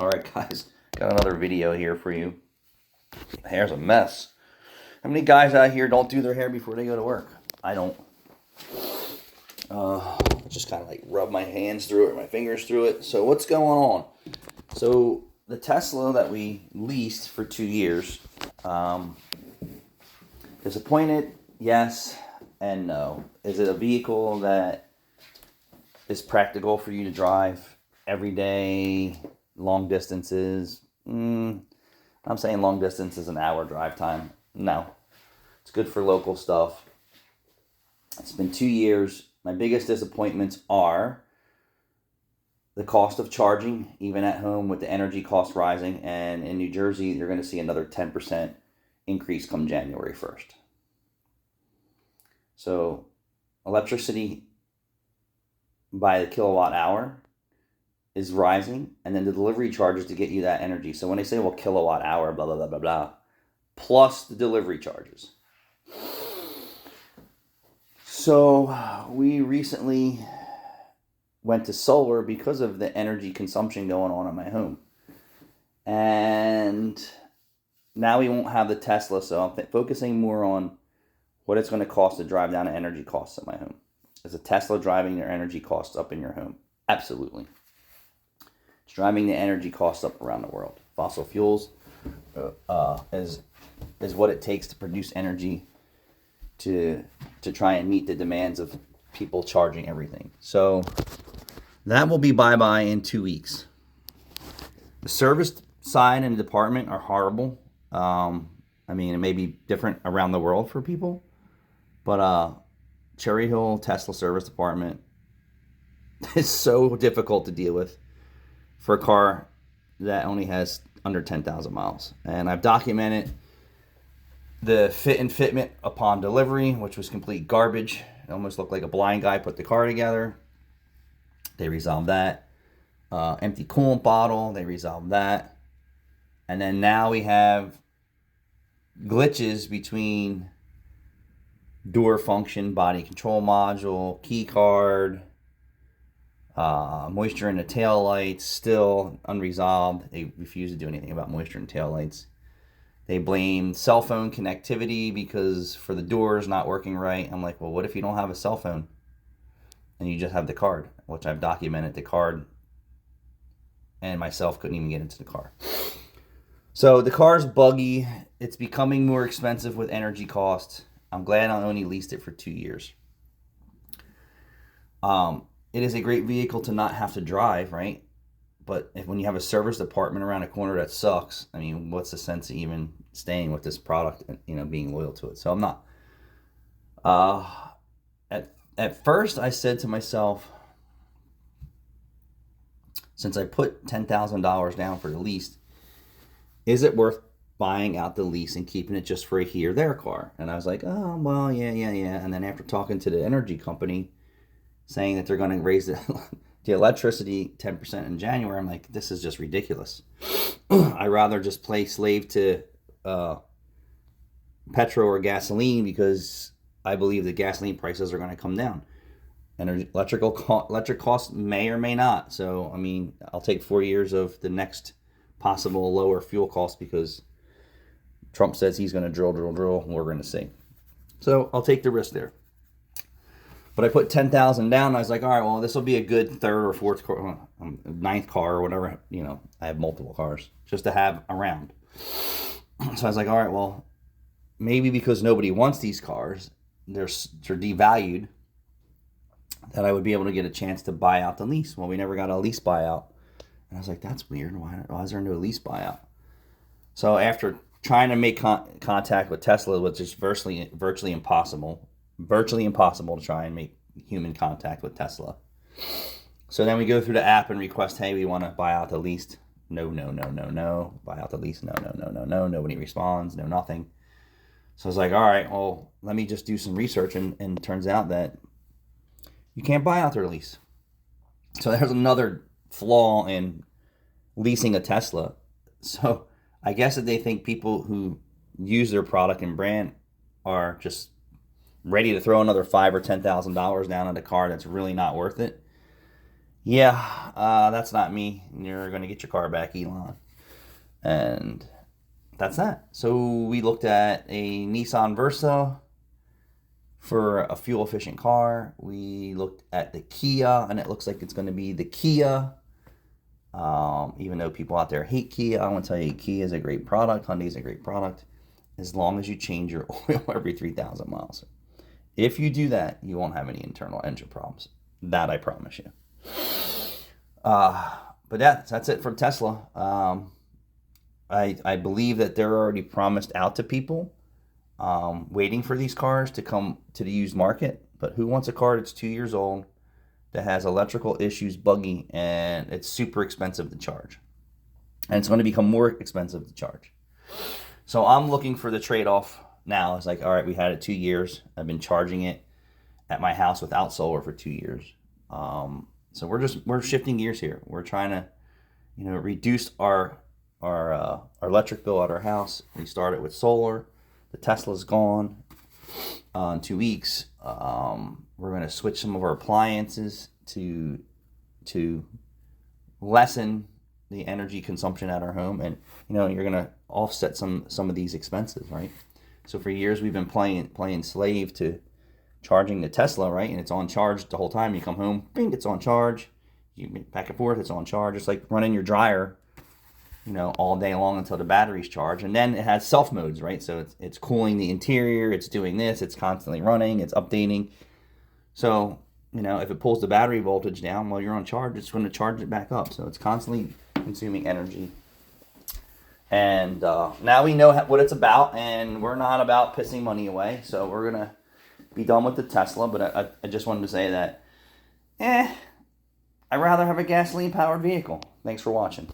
Alright guys, got another video here for you. Hair's a mess. How many guys out here don't do their hair before they go to work? I don't. Just kind of like rub my hands through it, my fingers through it. So what's going on? So the Tesla that we leased for 2 years, disappointed, yes and no. Is it a vehicle that is practical for you to drive every day, long distances? I'm saying long distance is an hour drive time. No. It's good for local stuff. It's been 2 years. My biggest disappointments are the cost of charging, even at home with the energy cost rising. And in New Jersey, you're going to see another 10% increase come January 1st. So electricity by the kilowatt hour is rising, and then the delivery charges to get you that energy. So when they say, well, kilowatt hour, blah, blah, blah, blah, blah, plus the delivery charges. So we recently went to solar because of the energy consumption going on in my home. And now we won't have the Tesla, so I'm focusing more on what it's going to cost to drive down the energy costs in my home. Is a Tesla driving your energy costs up in your home? Absolutely. It's driving the energy costs up around the world. Fossil fuels is what it takes to produce energy to try and meet the demands of people charging everything. So that will be bye-bye in 2 weeks. The service side and the department are horrible. I mean, it may be different around the world for people, but Cherry Hill Tesla service department is so difficult to deal with for a car that only has under 10,000 miles. And I've documented the fit and fitment upon delivery, which was complete garbage. It almost looked like a blind guy put the car together. They resolved that. Empty coolant bottle, they resolved that. And then now we have glitches between door function, body control module, key card, moisture in the tail lights, still unresolved. They refuse to do anything about moisture in tail lights. They blame cell phone connectivity because for the doors not working right. I'm like, well, what if you don't have a cell phone and you just have the card, which I've documented the card, and myself couldn't even get into the car. So the car's buggy. It's becoming more expensive with energy costs. I'm glad I only leased it for 2 years. It is a great vehicle to not have to drive, right? But when you have a service department around a corner that sucks, I mean, what's the sense of even staying with this product and, being loyal to it? So I'm not. At first, I said to myself, since I put $10,000 down for the lease, is it worth buying out the lease and keeping it just for a here there car? And I was like, oh, well, yeah. And then after talking to the energy company, saying that they're going to raise the electricity 10% in January, I'm like, this is just ridiculous. I'd rather just play slave to petrol or gasoline, because I believe the gasoline prices are going to come down. And electric costs may or may not. So, I mean, I'll take 4 years of the next possible lower fuel costs, because Trump says he's going to drill, and we're going to see. So I'll take the risk there. But I put $10,000 down, and I was like, all right, well, this will be a good third or fourth car, ninth car or whatever. I have multiple cars just to have around. So I was like, all right, well, maybe because nobody wants these cars, they're devalued, that I would be able to get a chance to buy out the lease. Well, we never got a lease buyout. And I was like, that's weird. Why is there no lease buyout? So after trying to make contact with Tesla, which is virtually impossible to try and make human contact with Tesla. So then we go through the app and request, hey, we want to buy out the lease. No. Buy out the lease. No. Nobody responds. No, nothing. So I was like, all right, well, let me just do some research. And it turns out that you can't buy out their lease. So there's another flaw in leasing a Tesla. So I guess that they think people who use their product and brand are just ready to throw another $5,000 or $10,000 down on a car that's really not worth it. Yeah, that's not me. You're going to get your car back, Elon. And that's that. So we looked at a Nissan Versa for a fuel efficient car. We looked at the Kia, and it looks like it's going to be the Kia. Even though people out there hate Kia, I want to tell you, Kia is a great product. Hyundai is a great product, as long as you change your oil every 3,000 miles. If you do that, you won't have any internal engine problems. That I promise you. But yeah, that's it for Tesla. I believe that they're already promised out to people, waiting for these cars to come to the used market. But who wants a car that's 2 years old, that has electrical issues, buggy, and it's super expensive to charge? And it's going to become more expensive to charge. So I'm looking for the trade-off now. It's like, all right, we had it 2 years. I've been charging it at my house without solar for 2 years. So we're shifting gears here. We're trying to, reduce our electric bill at our house. We started with solar. The Tesla's gone in 2 weeks. We're going to switch some of our appliances to lessen the energy consumption at our home, and you're going to offset some of these expenses, right? So for years we've been playing slave to charging the Tesla, right? And it's on charge the whole time. You come home, bing, it's on charge. You back and forth, it's on charge. It's like running your dryer, all day long until the battery's charged. And then it has self modes, right? So it's cooling the interior, it's doing this, it's constantly running, it's updating. So, if it pulls the battery voltage down while you're on charge, it's going to charge it back up. So it's constantly consuming energy. And now we know what it's about, and we're not about pissing money away. So we're going to be done with the Tesla. But I just wanted to say that, I'd rather have a gasoline-powered vehicle. Thanks for watching.